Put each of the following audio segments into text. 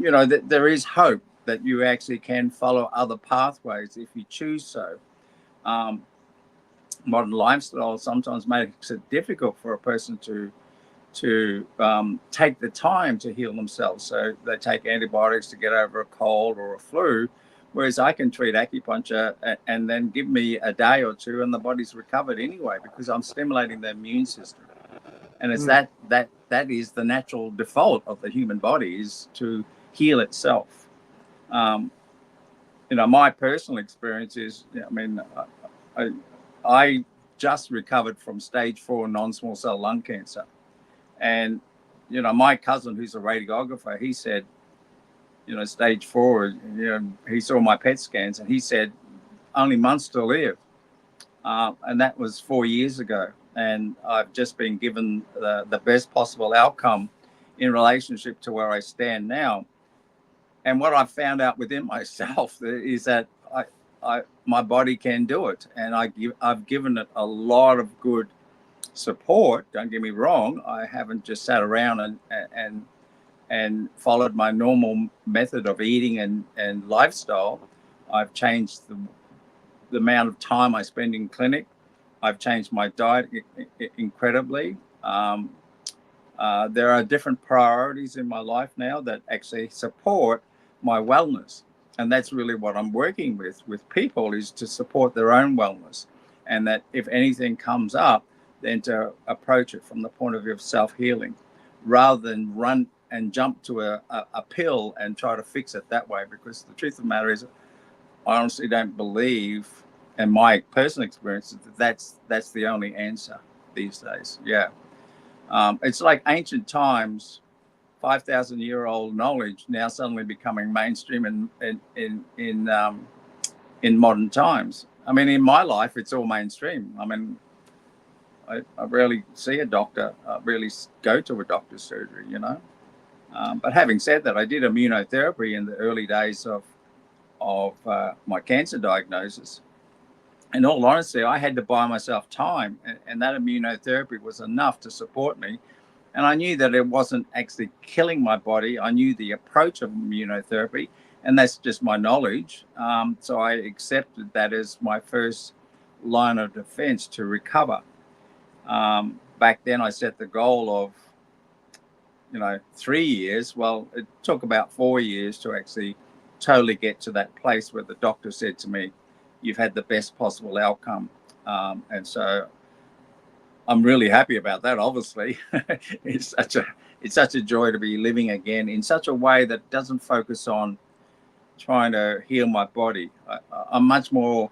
that there is hope that you actually can follow other pathways if you choose so. Um, Modern lifestyle sometimes makes it difficult for a person to take the time to heal themselves. So they take antibiotics to get over a cold or a flu, whereas I can treat acupuncture and then give me a day or two, and the body's recovered anyway because I'm stimulating the immune system. And it's Mm. that is the natural default of the human body, is to heal itself. Um, my personal experience is, I, I just recovered from stage 4 non-small cell lung cancer. And, my cousin, who's a radiographer, he said, stage 4, he saw my PET scans and he said, only months to live. And that was 4 years ago. And I've just been given the best possible outcome in relationship to where I stand now. And what I've found out within myself is that my body can do it. And I've given it a lot of good support. Don't get me wrong. I haven't just sat around and followed my normal method of eating and lifestyle. I've changed the amount of time I spend in clinic. I've changed my diet incredibly. There are different priorities in my life now that actually support my wellness. And that's really what I'm working with people, is to support their own wellness. And that if anything comes up, then to approach it from the point of view of self-healing, rather than run and jump to a pill and try to fix it that way. Because the truth of the matter is, I honestly don't believe, and my personal experience, that that's the only answer these days. Yeah. It's like ancient times, 5,000-year-old knowledge now suddenly becoming mainstream in modern times. I mean, in my life, it's all mainstream. I mean, I rarely see a doctor, really go to a doctor's surgery. But having said that, I did immunotherapy in the early days of my cancer diagnosis. In all honesty, I had to buy myself time, and that immunotherapy was enough to support me. And I knew that it wasn't actually killing my body. I knew the approach of immunotherapy, and that's just my knowledge. So I accepted that as my first line of defense to recover. Back then, I set the goal of 3 years. Well, it took about 4 years to actually totally get to that place where the doctor said to me, "You've had the best possible outcome." And so I'm really happy about that. Obviously, it's such a joy to be living again in such a way that doesn't focus on trying to heal my body. I'm much more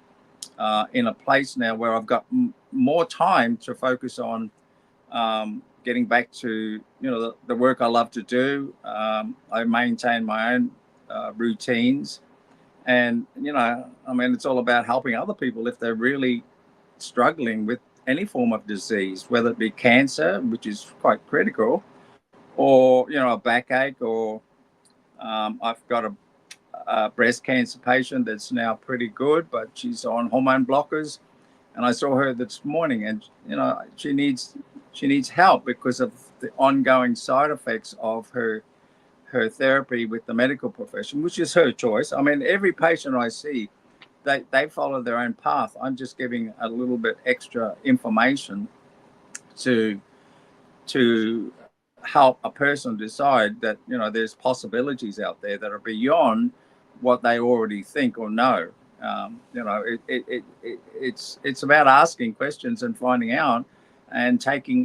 in a place now where I've got more time to focus on getting back to the work I love to do. I maintain my own routines, and I mean, it's all about helping other people if they're really struggling with any form of disease, whether it be cancer, which is quite critical, or a backache, or I've got a breast cancer patient that's now pretty good, but she's on hormone blockers, and I saw her this morning, and she needs help because of the ongoing side effects of her therapy with the medical profession, which is her choice. I mean, every patient I see, they follow their own path. I'm just giving a little bit extra information to to help a person decide that there's possibilities out there that are beyond what they already think or know. It's about asking questions and finding out, and taking